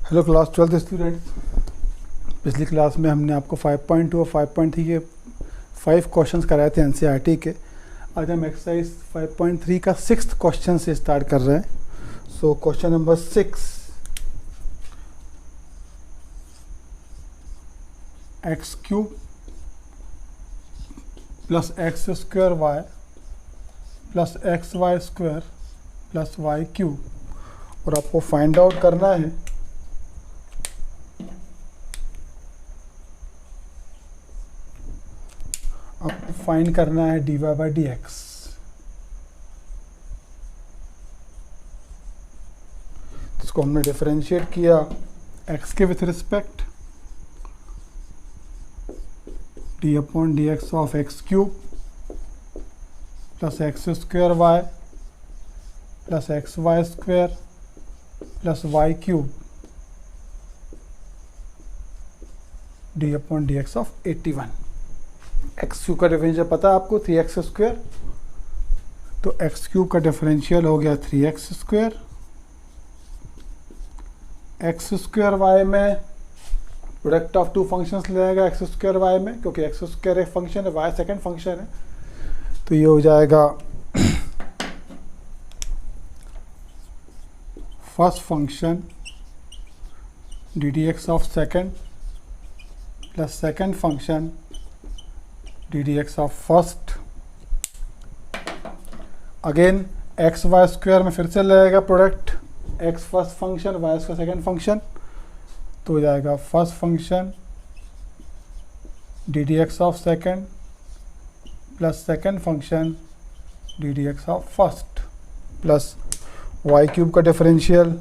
Hello class 12 students. पिछली class में हमने आपको 5.2 और 5.3 के 5 क्वेश्चंस कराए थे एनसीईआरटी के। आज हम एक्सरसाइज 5.3 का 6th क्वेश्चन से स्टार्ट कर रहे हैं। So question number 6, x cube plus x square Y plus x Y square plus y cube, और आपको फाइंड आउट करना है फाइंड करना है dy बाई डी एक्स। इसको हमने डिफरेंशिएट किया x के with respect d upon D x of x cube plus x square Y plus x Y square plus y cube d upon D x of 81। X cube का differential पता है आपको 3x square, तो x cube का differential हो गया 3x square. X square y में product of two functions लेगा एक्स स्क्वायर वाई में, क्योंकि एक्स स्क्वायर एक फंक्शन है, वाई सेकंड फंक्शन है, तो ये हो जाएगा first function d d x of second plus second function d d x of first. Again x Y square में फिर से लगेगा product x first function y का सेकेंड फंक्शन, तो हो जाएगा first function d d x of second plus second function d d x of first plus y cube का differential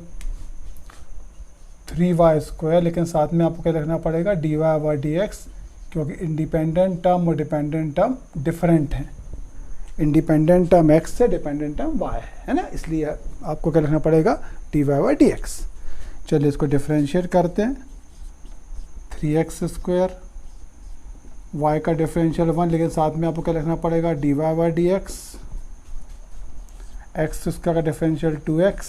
3y square, लेकिन साथ में आपको क्या लिखना पड़ेगा D Y by D x, क्योंकि इंडिपेंडेंट टर्म और डिपेंडेंट टर्म डिफरेंट हैं। इंडिपेंडेंट टर्म x से डिपेंडेंट टर्म y है ना, इसलिए आपको क्या लिखना पड़ेगा D Y by D x. चलिए इसको डिफरेंशिएट करते हैं। 3x स्क्वायर y का डिफरेंशियल 1, लेकिन साथ में आपको क्या लिखना पड़ेगा D Y by D x. X square का डिफरेंशियल 2x,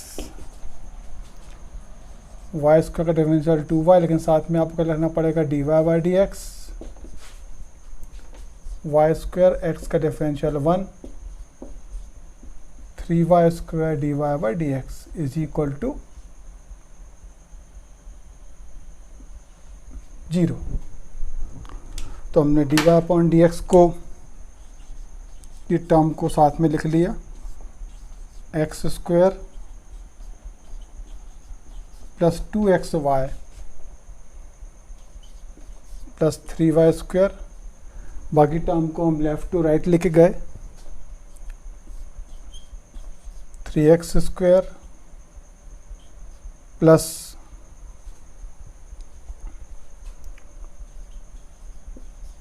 y स्क्वायर का डिफरेंशियल 2y, लेकिन साथ में आपको क्या लिखना पड़ेगा D Y by D X. Y square X का differential 1, 3y square D Y by D X is equal to 0। तो हमने D Y upon D X को ये टर्म को साथ में लिख लिया, X square plus 2xy plus 3y square. बाकी टर्म को हम लेफ्ट टू राइट लेके गए, 3x square plus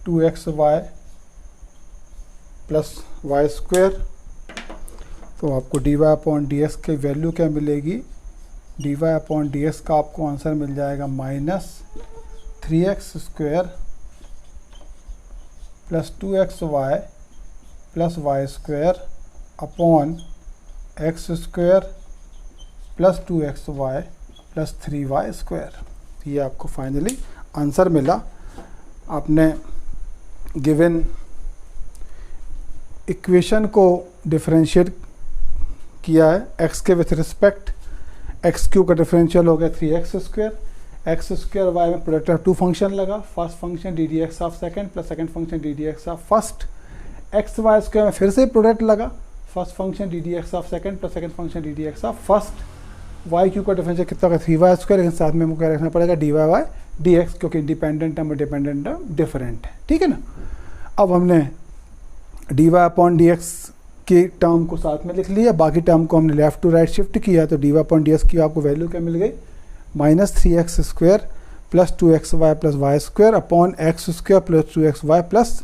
2xy plus y square. तो आपको d Y upon D x की वैल्यू क्या मिलेगी, d Y upon D x का आपको आंसर मिल जाएगा -3x square plus 2xy plus y square upon x square plus 2xy plus 3y square. ये आपको फाइनली आंसर मिला। आपने गिवन इक्वेशन को डिफरेंशिएट किया है x के विथ रिस्पेक्ट। एक्स क्यूब का डिफरेंशियल हो गया 3x square, x square y में प्रोडक्ट ऑफ टू फंक्शन लगा, first function d d x of second plus second function d d x of first. X Y square में फिर से product लगा, first function d d x of second plus second function d d x of first. Y cube का differential कितना होगा 3y square, लेकिन साथ में हमको क्या रखना पड़ेगा D Y by D x, क्योंकि इंडिपेंडेंट टर्म और डिपेंडेंट टर्म डिफरेंट है। ठीक है ना। अब हमने D Y upon D x के टर्म को साथ में लिख लिया, बाकी टर्म को हमने लेफ्ट टू राइट शिफ्ट किया, तो d Y upon D x की आपको वैल्यू क्या मिल गई -3x square plus 2xy plus y square upon x square plus 2xy plus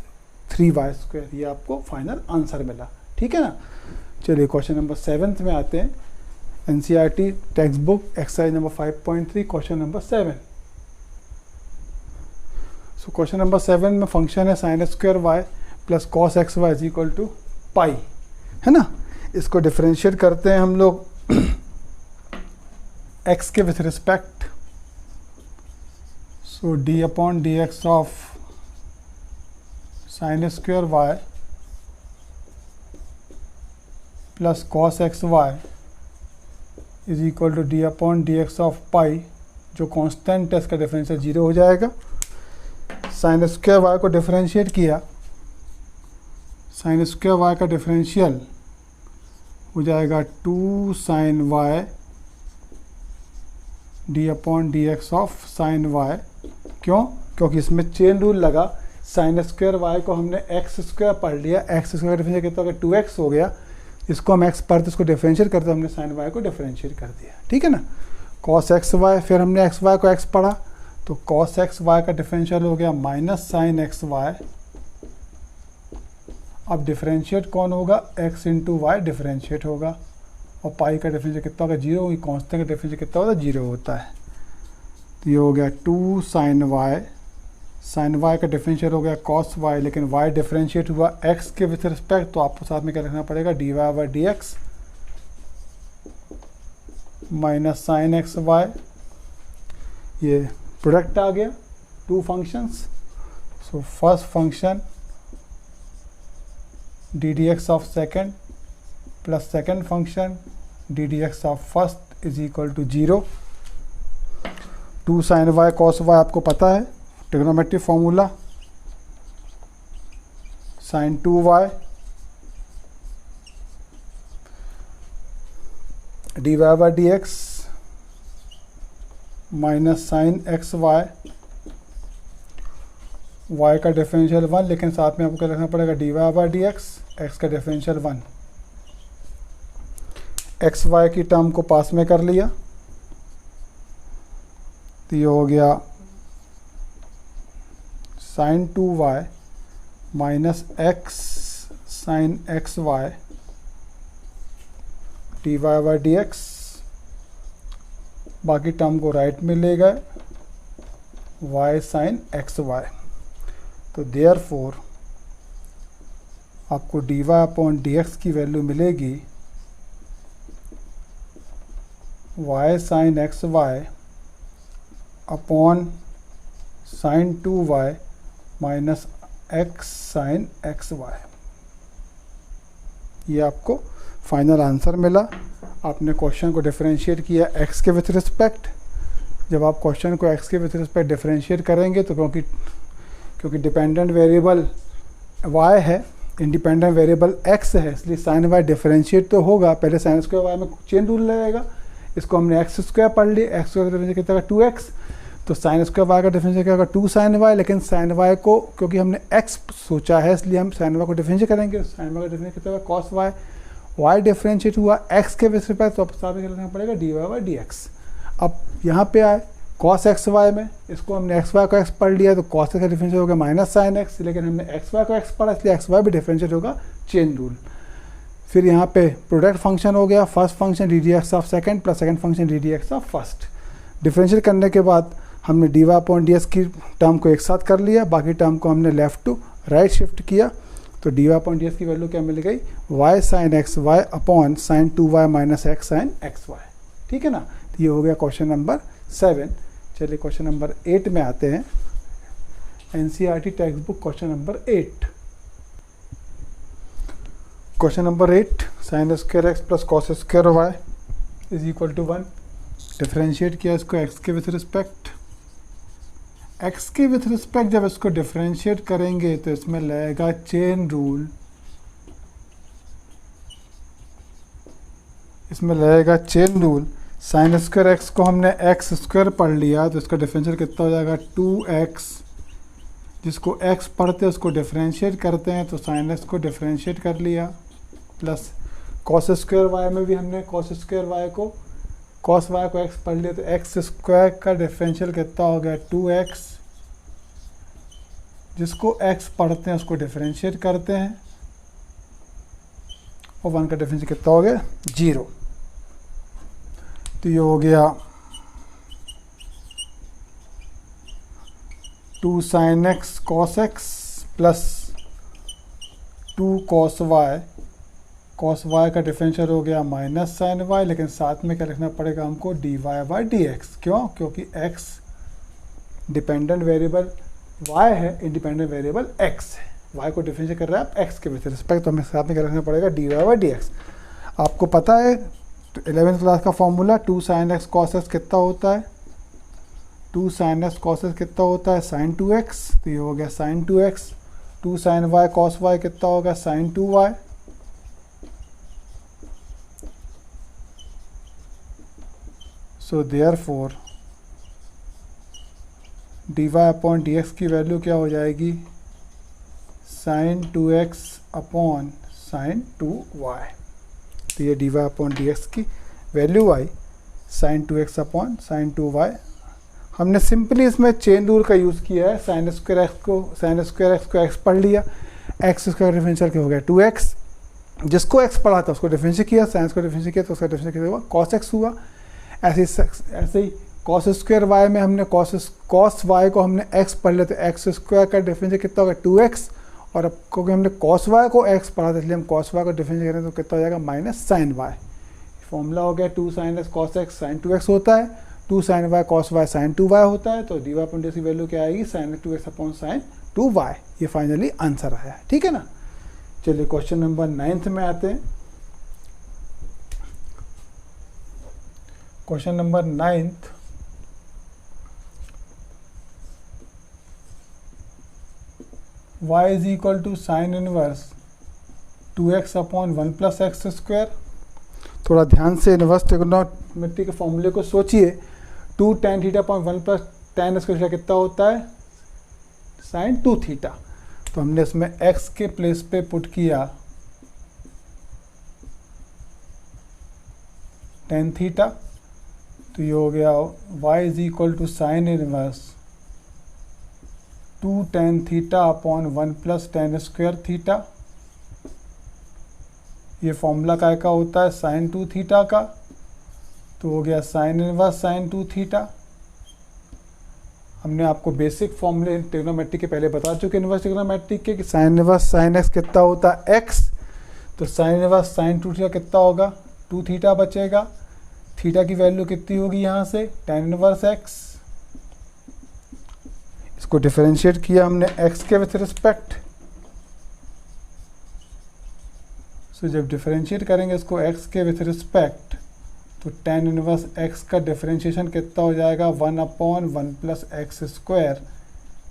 3y square. ये आपको फाइनल आंसर मिला। ठीक है ना। चलिए क्वेश्चन नंबर 7 में आते हैं। NCERT text book exercise number 5.3 question number 7। So question number 7 में फंक्शन है sin square Y plus cos X Y is equal to pi, है ना। इसको डिफरेंशिएट करते हैं हम लोग x के with respect so D upon D x of sine square Y plus cos X Y is equal to D upon D x of pi, जो constant है इसका डिफरेंशियल 0 हो जाएगा। साइन स्क्वायर वाई को डिफरेंशिएट किया, sine square Y का differential हो जाएगा 2 sine Y D upon D x of sine Y. क्यों? क्योंकि इसमें चेन रूल लगा, साइन स्क्वायर वाई को हमने एक्स स्क्वायर पढ़ लिया, एक्स स्क्वायर का डिफरेंशियल कितना हो गया 2x हो गया, इसको हम एक्स पढ़ते इसको डिफरेंशिएट करते हमने साइन वाई को डिफरेंशिएट कर दिया, ठीक है ना। कॉस एक्स वाई, फिर हमने एक्स वाई को एक्स पढ़ा तो कॉस एक्स वाई का डिफरेंशियल हो गया माइनस साइन एक्स वाई। अब डिफरेंशिएट कौन होगा? एक्स इंटू वाई डिफरेंशिएट होगा, और पाई का डिफरेंशियल कितना होगा 0, कांस्टेंट का डिफरेंशियल कितना होता है 0 होता है। तो ये हो गया 2 साइन वाई, साइन वाई का डिफरेंशियल हो गया कॉस वाई, लेकिन वाई डिफरेंशिएट हुआ एक्स के विथ रिस्पेक्ट, तो आपको साथ में क्या रखना पड़ेगा D Y by D x minus sine x y. ये प्रोडक्ट आ गया two functions. So first function d d x of second plus second function d d x of first is equal to 0। 2 sine y cos y आपको पता है, trigonometry formula sine 2y d Y by D x minus sine x y, y का differential 1, लेकिन साथ में आपको क्या रखना पड़ेगा D Y by D x, x का डिफरेंशियल 1। एक्स वाई की टर्म को पास में कर लिया तो ये हो गया sine 2y minus x sine x y d Y by D x, बाकी टर्म को राइट में ले गए y साइन एक्स वाई। तो देयरफॉर आपको d Y upon D x की वैल्यू मिलेगी y sine x y upon sine 2y minus x sine x y. ये आपको फाइनल आंसर मिला। आपने क्वेश्चन को डिफरेंशिएट किया x के विथ रिस्पेक्ट। जब आप क्वेश्चन को x के विथ रिस्पेक्ट डिफरेंशिएट करेंगे तो क्योंकि डिपेंडेंट वेरिएबल y है, इंडिपेंडेंट वेरिएबल x है, इसलिए साइन y डिफरेंशिएट तो होगा। पहले साइन स्क्वायर y में चेन रूल लगेगा, इसको हमने एक्स स्क्वायर पढ़ लिया, एक्स स्क्वायर का डिफरेंशियल कितना 2x, तो साइन स्क्वायर वाई का डिफरेंशियल क्या होगा 2 साइन वाई, लेकिन साइन वाई को क्योंकि हमने x सोचा है इसलिए हम साइन वाई को डिफरेंशियल करेंगे। साइन वाई का डिफरेंशियल कितना होगा कॉस वाई, वाई डिफरेंशिएट हुआ x के विथ रिस्पेक्ट, तो अब साथ में लिखना पड़ेगा D Y by D x. अब यहाँ पे आए कॉस एक्स वाई में, इसको हमने एक्स वाई को x पढ़ लिया तो कॉस का डिफरेंशियल होगा माइनस साइन एक्स, लेकिन हमने एक्स वाई को x पढ़ा इसलिए एक्स वाई भी डिफरेंशिएट होगा चेन रूल। फिर यहाँ पे प्रोडक्ट फंक्शन हो गया, first function d d x of second plus second function d d x of first. Differentiate करने के बाद हमने D Y upon D x की टर्म को एक साथ कर लिया, बाकी टर्म को हमने लेफ्ट टू राइट शिफ्ट किया, तो d Y upon D x की वैल्यू क्या मिल गई y sine x y upon sine 2y minus x sine x y. ठीक है ना, तो ये हो गया क्वेश्चन नंबर 7। चलिए क्वेश्चन नंबर 8 में आते हैं। NCERT text book question number 8। Question number 8, sine square x plus cos square y is equal to 1। Differentiate किया इसको एक्स के विथ रिस्पेक्ट। एक्स के विथ रिस्पेक्ट जब इसको डिफरेंशिएट करेंगे तो इसमें लगेगा चेन रूल, इसमें लगेगा chain rule. Sign square x को हमने एक्स स्क्वायर पढ़ लिया तो इसका डिफरेंशियल कितना हो जाएगा 2x, जिसको x पढ़ते हैं उसको डिफरेंशिएट करते हैं तो साइन एक्स को डिफरेंशिएट कर लिया, प्लस कॉस स्क्वायर वाई में भी हमने कॉस स्क्वायर वाई को कॉस वाई को x पढ़ लिया तो एक्स स्क्वायर का डिफरेंशियल कितना हो गया 2x, जिसको x पढ़ते हैं उसको डिफरेंशिएट करते हैं और 1 का डिफरेंशियल कितना हो गया 0। तो ये हो गया 2 sine x cos x plus 2 cos y का डिफरेंशियल हो गया माइनस साइन वाई, लेकिन साथ में क्या लिखना पड़ेगा हमको d Y by D x. क्यों? क्योंकि x डिपेंडेंट वेरिएबल y है, इंडिपेंडेंट वेरिएबल x है। y को डिफरेंशिएट कर रहा है आप x के विथ रिस्पेक्ट, तो हमें साथ में क्या रखना पड़ेगा, dy/dx। आपको पता है 11th क्लास का formula 2 sin x cos x कितना होता है, 2 sin x cos x कितना होता है, sin 2x, तो ये हो गया sin 2x। 2 sin y cos y कितना होगा, sin 2y। So therefore dy/dx की वैल्यू क्या हो जाएगी, sin 2x upon sin 2y। तो ये dy/dx की वैल्यू आई sin 2x upon sin 2y। हमने सिंपली इसमें चेन रूल का यूज़ किया है, sin स्क्वायर x को x पढ़ लिया, x स्क्वायर डिफरेंशियल क्या हो गया 2x, जिसको x पढ़ा था उसको डिफरेंशियल किया, साइंस को डिफरेंशियल किया तो उसका डिफरेंशियल किया हुआ cos x हुआ। ऐसे ही cos स्क्वायर y में हमने cos y को हमने x पढ़ लिया, तो x स्क्वायर का डिफरेंशियल कितना होगा 2x, और अब क्योंकि हमने cos y को x पढ़ा था इसलिए हम cos y को डिफरेंशियल करें तो कितना हो जाएगा माइनस sin y। फॉर्मूला हो गया 2 sin x cos x sin 2x होता है, 2 sin y cos y sin 2y होता है, तो dy/dx की वैल्यू क्या आएगी, sin 2x upon sin 2y। ये फाइनली आंसर आया है, ठीक है ना। चलिए क्वेश्चन नंबर 9 में आते हैं। Question number 9, y is equal to sine inverse 2x upon 1 plus x square. थोड़ा ध्यान से इनवर्स ट्रिग्नोमेट्री के फॉर्मूले को सोचिए। 2 tan theta upon 1 plus tan square कितना होता है, sin 2 थीटा। तो हमने इसमें x के प्लेस पे पुट किया tan थीटा, तो ये हो गया y is equal to sine inverse 2 tan theta upon 1 plus tan square theta. ये फॉर्मूला काय का होता है, sin 2 थीटा का, तो हो गया साइन इनवर्स sin 2 थीटा। हमने आपको बेसिक फॉर्मूले ट्रिग्नोमेट्री के पहले बता चुके इनवर्स ट्रिग्नोमेट्री के कि साइन इनवर्स sin x कितना होता है x, तो साइन इनवर्स sin 2 थीटा कितना होगा 2 थीटा बचेगा। थीटा की वैल्यू कितनी होगी यहाँ से tan इनवर्स x। इसको डिफरेंशिएट किया हमने x के विथ रिस्पेक्ट, सो जब डिफरेंशिएट करेंगे इसको x के विथ रिस्पेक्ट तो tan इनवर्स x का डिफरेंशिएशन कितना हो जाएगा 1 अपॉन 1 प्लस एक्स स्क्वायर।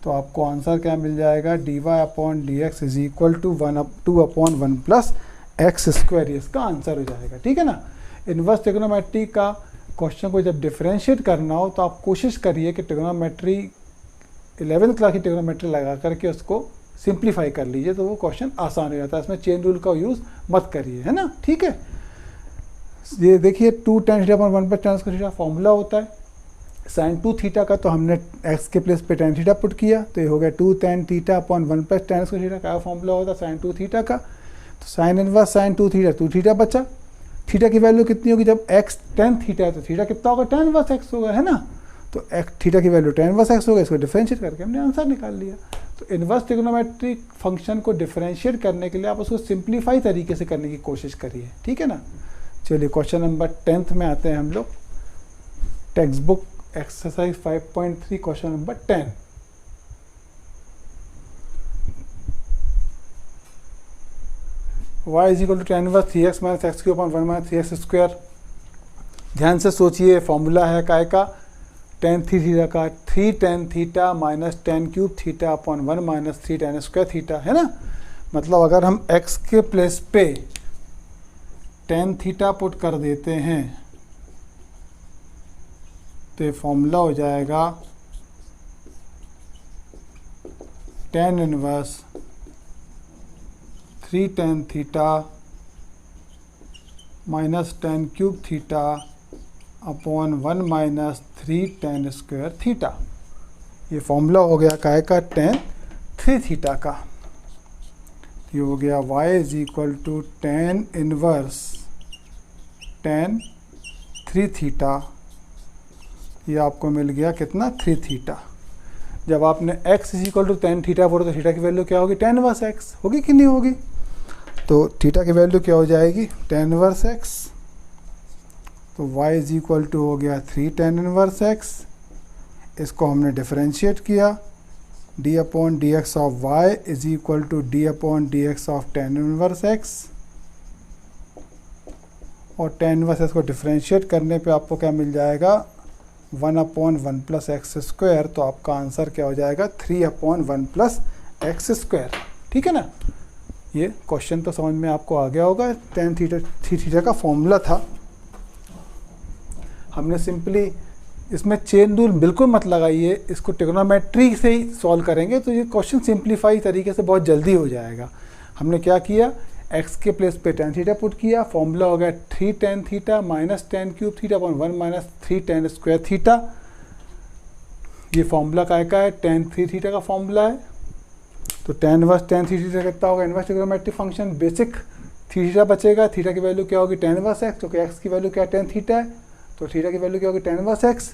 तो आपको आंसर क्या मिल जाएगा, dy/dx is equal to 2 upon 1 plus x square. इसका आंसर हो जाएगा, ठीक है ना। इनवर्स ट्रिग्नोमेट्री का क्वेश्चन को जब डिफरेंशिएट करना हो तो आप कोशिश करिए कि ट्रिग्नोमेट्री 11th क्लास की ट्रिग्नोमेट्री लगा करके उसको सिंप्लीफाई कर लीजिए, तो वो क्वेश्चन आसान हो जाता है। इसमें चेन रूल का यूज़ मत करिए, है ना, ठीक है। ये देखिए 2 tan theta upon 1 plus tan square theta formula होता है sin 2 थीटा का, तो हमने x के प्लेस पे tan थीटा पुट किया, तो ये हो गया 2 tan theta upon 1 plus tan square theta का फॉर्मूला होता है sin 2 थीटा का। तो sine inverse sin 2 theta 2 theta बचा। थीटा की वैल्यू कितनी होगी, जब x tan थीटा है तो थीटा कितना होगा tan इनवर्स x होगा, है ना। तो थीटा की वैल्यू tan इनवर्स x होगा, इसको डिफरेंशिएट करके हमने आंसर निकाल लिया। तो इनवर्स ट्रिग्नोमेट्रिक फंक्शन को डिफरेंशिएट करने के लिए आप उसको सिंप्लीफाई तरीके से करने की कोशिश करिए, ठीक है ना। चलिए क्वेश्चन नंबर 10 में आते हैं हम लोग। Text book exercise 5.3 question number 10। y is equal to tan inverse 3x minus x cube upon 1 minus 3x square. ध्यान से सोचिए, फॉर्मूला है काय का, tan थीटा का 3 tan theta minus tan cube theta upon 1 minus 3 tan square theta, है ना। मतलब अगर हम x के प्लेस पे tan थीटा पुट कर देते हैं तो ये फॉर्मूला हो जाएगा tan inverse 3 tan theta minus tan cube theta upon 1 minus 3 tan square theta. ये फॉर्मूला हो गया काय का, tan 3 थीटा का। ये हो गया y is equal to tan inverse tan 3 theta. ये आपको मिल गया कितना 3 थीटा। जब आपने x is equal to tan theta बोला तो थीटा की वैल्यू क्या होगी, tan इनवर्स x होगी कि नहीं होगी। तो थीटा की वैल्यू क्या हो जाएगी, tan इनवर्स x। तो y इज इक्वल टू हो गया 3 tan इनवर्स x। इसको हमने डिफरेंशिएट किया, d upon D x of y is equal to D upon D x of tan inverse x, और टेन इनवर्स एक्स को differentiate करने पे आपको क्या मिल जाएगा 1 अपॉन 1 प्लस एक्स स्क्वायर। तो आपका आंसर क्या हो जाएगा 3 अपॉन 1 प्लस एक्स स्क्वायर। ठीक है ना, ये क्वेश्चन तो समझ में आपको आ गया होगा। टेन थीटा का फॉर्मूला था, हमने सिंपली इसमें चेन रूल बिल्कुल मत लगाइए, इसको ट्रिग्नोमेट्री से ही सॉल्व करेंगे तो ये क्वेश्चन सिंप्लीफाई तरीके से बहुत जल्दी हो जाएगा। हमने क्या किया, x के प्लेस पे टेन थीटा पुट किया, फॉर्मूला हो गया 3 tan theta minus ten cube theta upon 1 minus 3 ten square theta. ये फॉर्मूला का है टेन थ्री थीटा का फॉर्मूला है। तो tan inverse tan three theta कितना होगा, inverse trigonometric function basic theta बचेगा। थीटा की वैल्यू क्या होगी टेन इनवर्स एक्स, क्योंकि एक्स की वैल्यू क्या टेन थीटा है, तो थीटा की वैल्यू क्या होगी टेन इनवर्स एक्स।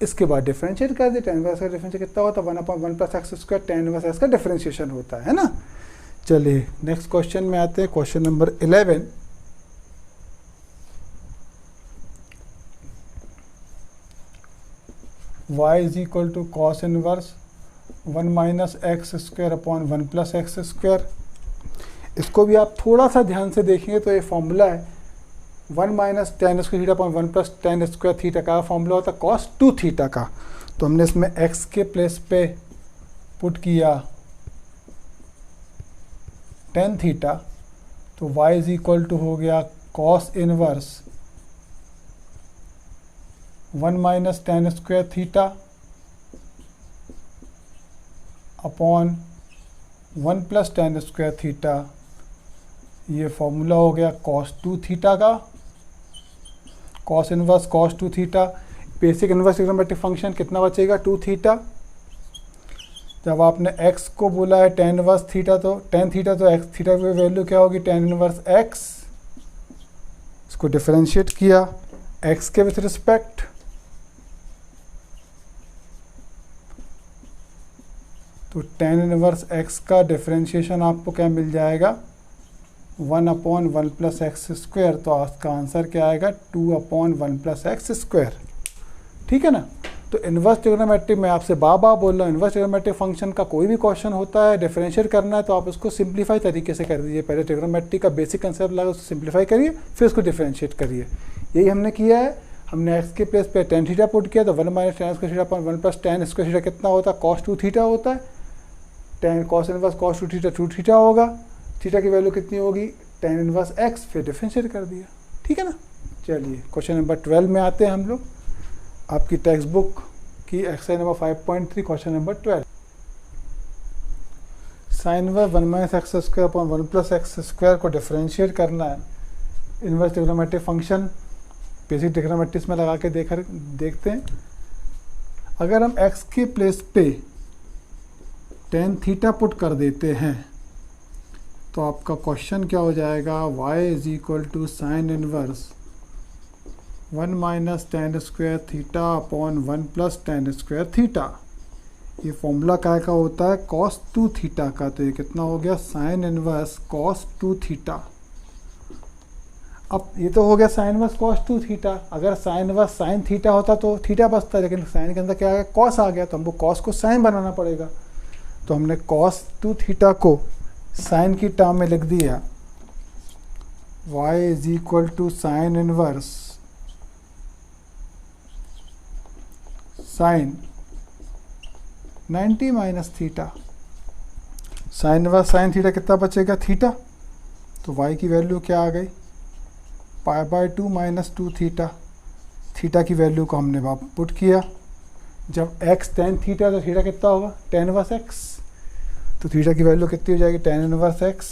इसके बाद डिफरेंशिएट कर दे, टेन इनवर्स का डिफरेंशिएट कितना होता है 1 upon 1 plus x square, tan inverse x का डिफरेंशिएशन होता है ना। चलिए नेक्स्ट क्वेश्चन में आते हैं, question number 11। y is equal to cos inverse 1 minus x square upon 1 plus x square. इसको भी आप थोड़ा सा ध्यान से देखेंगे तो ये फॉर्मूला है 1 minus tan square theta upon 1 plus tan square theta का फॉर्मूला होता है कॉस 2 थीटा का। तो हमने इसमें x के प्लेस पे पुट किया टेन थीटा, तो y इज इक्वल टू हो गया cos inverse 1 minus tan square theta upon 1 plus tan square theta. ये फॉर्मूला हो गया कॉस 2 थीटा का, cos inverse cos 2 theta. Basic inverse trigonometric function कितना बचेगा 2 थीटा। जब आपने x को बोला है टेन इनवर्स थीटा, तो टेन थीटा, तो x थीटा की वैल्यू क्या होगी टेन इनवर्स x। इसको डिफरेंशिएट किया x के विथ रिस्पेक्ट, तो टेन इनवर्स x का डिफरेंशिएशन आपको क्या मिल जाएगा 1 अपॉन 1 प्लस एक्स स्क्वायर। तो आपका आंसर क्या आएगा 2 अपॉन 1 प्लस एक्स स्क्वायर। ठीक है ना। तो इन्वर्स ट्रिग्नोमेट्री में आपसे बार बोल रहा हूँ, इन्वर्स ट्रिग्नोमेट्रिक फंक्शन का कोई भी क्वेश्चन होता है डिफरेंशिएट करना है तो आप उसको सिंप्लीफाई तरीके से कर दीजिए। पहले ट्रिग्नोमेट्री का बेसिक कंसेप्ट लगा उसको सिंप्लीफाई करिए, फिर उसको डिफरेंशिएट करिए। यही हमने किया है। हमने एक्स के प्लेस पे टेन थीटा पुट किया, तो 1 minus tan square theta upon 1 plus tan square theta कितना होता है कॉस 2 थीटा होता है। Ten cos inverse cos 2 theta होगा। थीटा की वैल्यू कितनी होगी टेन इनवर्स एक्स, फिर डिफरेंशिएट कर दिया। ठीक है ना। चलिए क्वेश्चन नंबर 12 में आते हैं हम लोग। आपकी टेक्स्ट बुक की exercise number 5.3 question number 12। Sign inverse 1 minus x square upon 1 plus x square को डिफरेंशिएट करना है। इनवर्स ट्रिग्नोमेट्रिक फंक्शन बेसिक ट्रिग्नोमेट्रिक्स में लगा के देखते हैं। अगर हम x के प्लेस पे टेन थीटा पुट कर देते हैं तो आपका क्वेश्चन क्या हो जाएगा y is equal to sine inverse 1 minus tan square theta upon 1 plus tan square theta. ये फॉर्मूला क्या का होता है कॉस 2 थीटा का। तो ये कितना हो गया साइन इनवर्स कॉस 2 थीटा। अब ये तो हो गया साइन इनवर्स कॉस 2 थीटा। अगर साइन इनवर्स साइन थीटा होता तो थीटा बचता, लेकिन साइन के अंदर क्या आ गया कॉस आ गया, तो हमको कॉस को साइन बनाना पड़ेगा। तो हमने कॉस 2 थीटा को साइन की टर्म में लिख दिया y is equal to sine inverse sine 90 minus theta. Sine inverse sine theta कितना बचेगा थीटा, तो y की वैल्यू क्या आ गई π/2 माइनस 2 थीटा। थीटा की वैल्यू को हमने वापस पुट किया। जब x टेन थीटा तो थीटा कितना होगा टेन इनवर्स x। तो थीटा की वैल्यू कितनी हो जाएगी टेन इनवर्स x।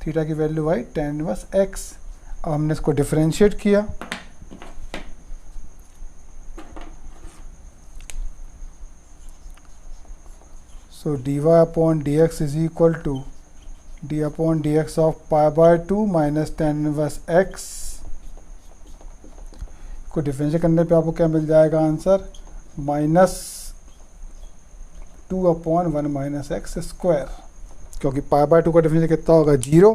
थीटा की वैल्यू आई टेन इनवर्स x। अब हमने इसको डिफरेंशिएट किया। So dy upon D X is equal to D upon D x of π/2 minus tan inverse x को डिफरेंशिएट करने पे आपको क्या मिल जाएगा answer minus 2 upon 1 minus x square. क्योंकि π/2 का डिफरेंशिएट कितना होगा 0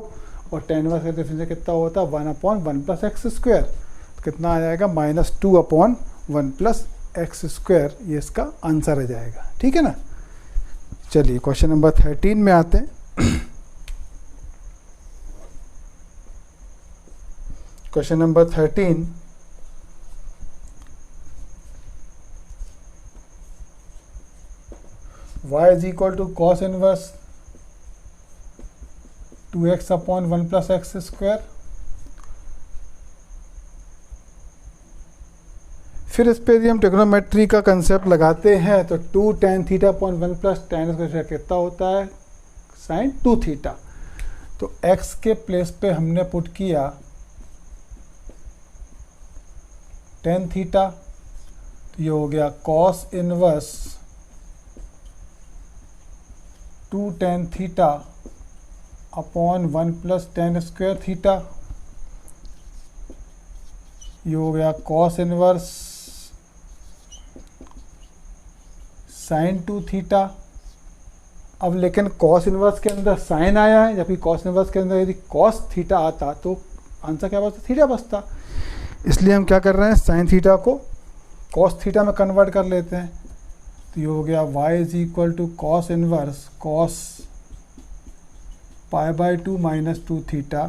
और टेन इनवर्स का डिफरेंशिएट कितना होता है 1 अपॉन 1 प्लस एक्स स्क्वायर। तो कितना आ जाएगा minus 2 upon 1 plus x square, ये इसका आंसर आ जाएगा। ठीक है ना। चलिए क्वेश्चन नंबर 13 में आते हैं। Question number 13, y is equal to cos inverse 2x upon 1 plus x square. फिर इस पे यदि हम ट्रिग्नोमेट्री का कंसेप्ट लगाते हैं तो 2 tan theta upon 1 plus tan square कितना होता है, साइन 2 थीटा। तो x के प्लेस पे हमने पुट किया tan थीटा, तो ये हो गया cos inverse 2 tan theta upon 1 plus tan square theta. ये हो गया कॉस इनवर्स साइन 2 थीटा। अब लेकिन कॉस इनवर्स के अंदर साइन आया है, जबकि कॉस इनवर्स के अंदर यदि कॉस थीटा आता तो आंसर क्या बचता, थीटा बचता। इसलिए हम क्या कर रहे हैं, साइन थीटा को कॉस थीटा में कन्वर्ट कर लेते हैं। तो ये हो गया y is equal to cos inverse cos π/2 minus 2 theta.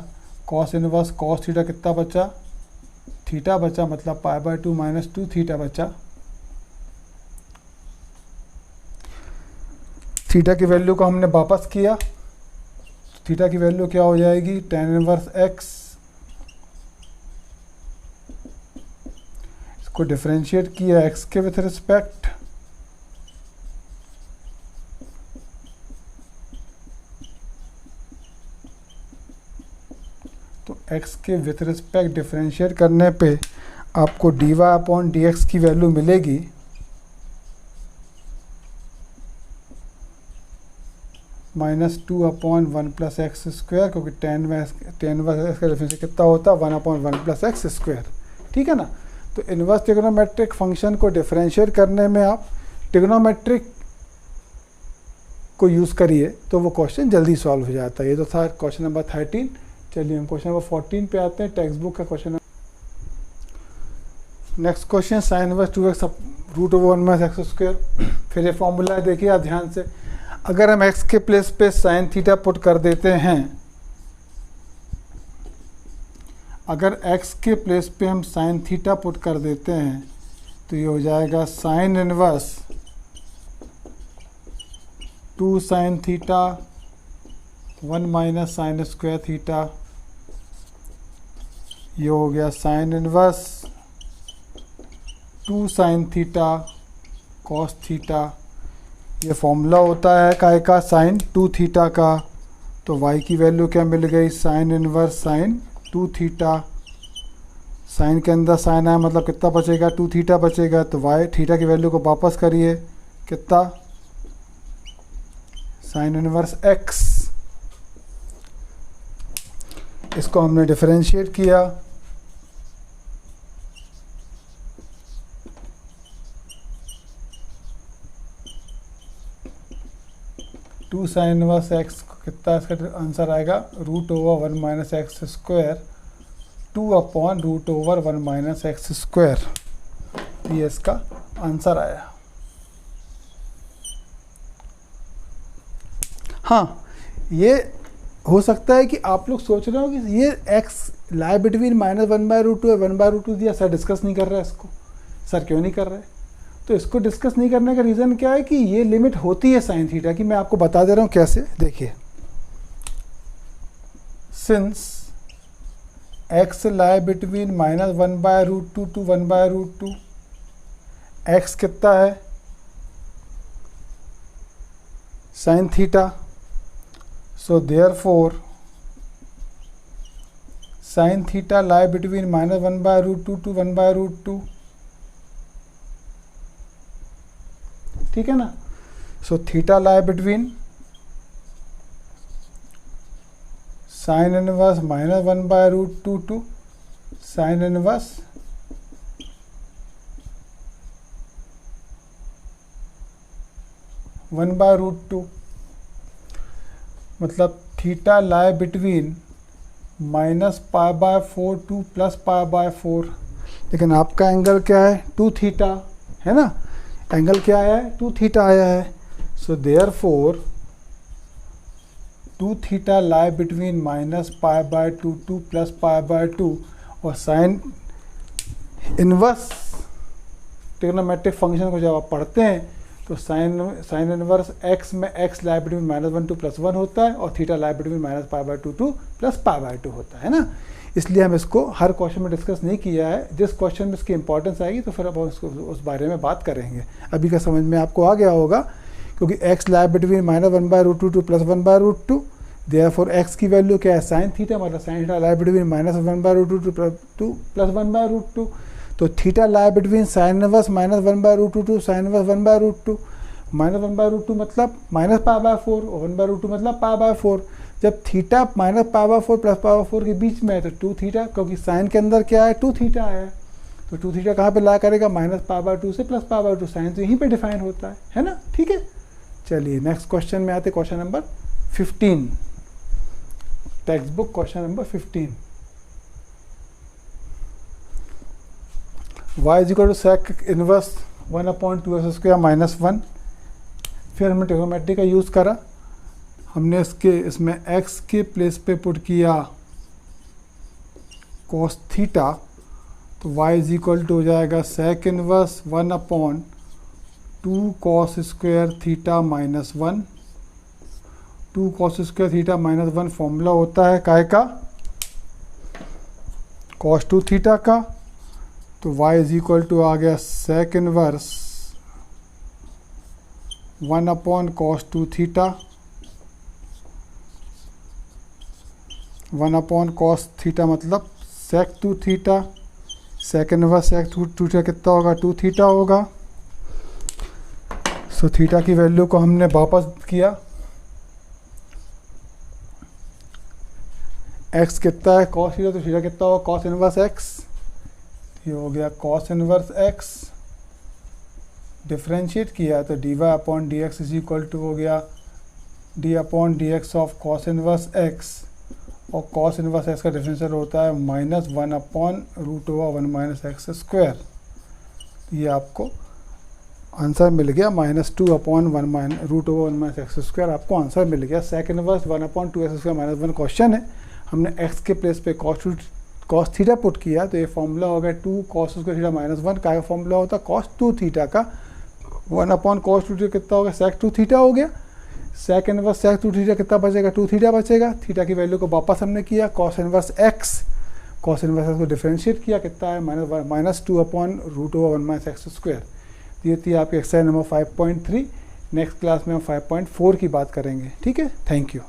Cos inverse cos theta कितना बचा, थीटा बचा, मतलब π/2 माइनस 2 थीटा बचा। थीटा की वैल्यू को हमने वापस किया, थीटा की वैल्यू क्या हो जाएगी, tan इनवर्स x। इसको डिफरेंशिएट किया x के विथ रिस्पेक्ट, तो x के विथ रिस्पेक्ट डिफरेंशिएट करने पे आपको dy अपॉन dx की वैल्यू मिलेगी -2 अपॉन 1 प्लस एक्स स्क्वायर, क्योंकि tan इनवर्स का डिफरेंशिएट कितना होता है, 1 अपॉन 1 प्लस एक्स स्क्वायर। ठीक है ना। तो इनवर्स ट्रिग्नोमेट्रिक फंक्शन को डिफरेंशिएट करने में आप ट्रिग्नोमेट्रिक को यूज़ करिए तो वो क्वेश्चन जल्दी सॉल्व हो जाता है। ये तो था क्वेश्चन नंबर 13। चलिए हम क्वेश्चन नंबर 14 पे आते हैं, टेक्स्ट बुक का question. Next question, sine inverse 2x root over 1 minus x square. फिर ये फॉर्मूला है, देखिए आप ध्यान से। अगर हम x के प्लेस पे साइन थीटा पुट कर देते हैं, अगर x के प्लेस पे हम साइन थीटा पुट कर देते हैं तो ये हो जाएगा sign inverse 2 sine theta 1 minus sine square theta. ये हो गया sign inverse 2 sine theta cos theta. ये फॉर्मूला होता है काय का, साइन 2 थीटा का। तो y की वैल्यू क्या मिल गई, sine inverse sine 2 theta. Sine के अंदर साइन आया मतलब कितना बचेगा, 2 थीटा बचेगा। तो y थीटा की वैल्यू को वापस करिए, कितना, साइन इनवर्स x। इसको हमने डिफरेंशिएट किया, टू साइन इनवर्स एक्स कितना, इसका आंसर आएगा root over 1 minus x square 2 upon root over 1 minus x square. ये इसका आंसर आया। हाँ, ये हो सकता है कि आप लोग सोच रहे हो कि ये x लाई बिटवीन -1/√2 है, 1/√2 दिया, सर डिस्कस नहीं कर रहा है इसको। सर क्यों नहीं कर रहे? तो इसको डिस्कस नहीं करने का रीज़न क्या है कि ये लिमिट होती है साइन थीटा की। मैं आपको बता दे रहा हूँ कैसे, देखिए। Since x lie between -1/√2 to 1/√2, x कितना है, sine theta. So therefore sine theta lie between -1/√2 to 1/√2। ठीक है ना। So theta lie between sine inverse -1/√2 to sine inverse (1/√2). मतलब थीटा लाई बिटवीन -π/4 टू +π/4। लेकिन आपका एंगल क्या है 2 थीटा है ना, एंगल क्या आया है 2 थीटा आया है। So therefore 2 theta lie between -π/2 to +π/2 और साइन इनवर्स ट्रिग्नोमेट्रिक फंक्शन को जब आप पढ़ते हैं तो साइन इनवर्स x में x लाई बिटवीन -1 टू +1 होता है और थीटा लाई बिटवीन -π/2 टू +π/2 होता है ना। इसलिए हम इसको हर क्वेश्चन में डिस्कस नहीं किया है, जिस क्वेश्चन में इसकी इंपॉर्टेंस आएगी तो फिर अब उसको उस बारे में बात करेंगे। अभी का समझ में आपको आ गया होगा, क्योंकि x lie between -1/√2 to +1/√2, therefore x की वैल्यू क्या है sin थीटा, मतलब sin theta lie between -1/√2 to +1/√2, तो theta lie between sin inverse -1/√2 to sin inverse 1/√2, -1/√2 मतलब -π/4 और 1/√2 मतलब π/4। जब थीटा -π/4 +π/4 के बीच में है तो 2 थीटा, क्योंकि साइन के अंदर क्या है 2 थीटा है, तो 2 थीटा कहाँ पे ला करेगा -π/2 से +π/2, साइन तो यहीं पे डिफाइन होता है ना। ठीक है, चलिए नेक्स्ट क्वेश्चन में आते, question number 15, text book question number 15। y is equal to sec inverse 1/2x² -1। फिर हमने ट्रिग्नोमेट्री का यूज़ करा, हमने इसमें x के प्लेस पे पुट किया cos थीटा, तो y इज इक्वल टू हो जाएगा sec inverse 1/2 cos square theta -1। 2 cos square theta -1 formula होता है काय का, cos 2 थीटा का, तो y इज इक्वल टू आ गया sec inverse 1/cos 2 theta, 1/cos theta मतलब sec 2 theta, sec inverse sec 2 theta कितना होगा 2 थीटा होगा। सो थीटा की वैल्यू को हमने वापस किया, x कितना है cos थीटा, तो थीटा कितना होगा cos इनवर्स x, ये हो गया cos इनवर्स x, डिफ्रेंशिएट किया तो dy/dx इज इक्वल टू हो गया d/dx of cos inverse x, और cos इनवर्स x का डिफरेंशियल होता है -1/√1 x²। ये आपको आंसर मिल गया -2/1 x², आपको आंसर मिल गया। sec इनवर्स 1/2x² -1 क्वेश्चन है, हमने x के प्लेस पे cos थीटा पुट किया, तो ये फॉर्मूला हो गया 2 cos स्क्वायर थीटा -1 का फॉर्मूला होता है cos 2 थीटा का, 1/cos 2 थीटा कितना हो गया sec 2 थीटा हो गया। sec इनवर्स sec 2 थीटा कितना बचेगा 2 थीटा बचेगा। थीटा की वैल्यू को वापस हमने किया cos inverse x, cos inverse x को डिफरेंशिएट किया, कितना है -2/√1 x²। ये थी आपकी एक्सरसाइज नंबर 5.3। नेक्स्ट क्लास में हम 5.4 की बात करेंगे। ठीक है, थैंक यू।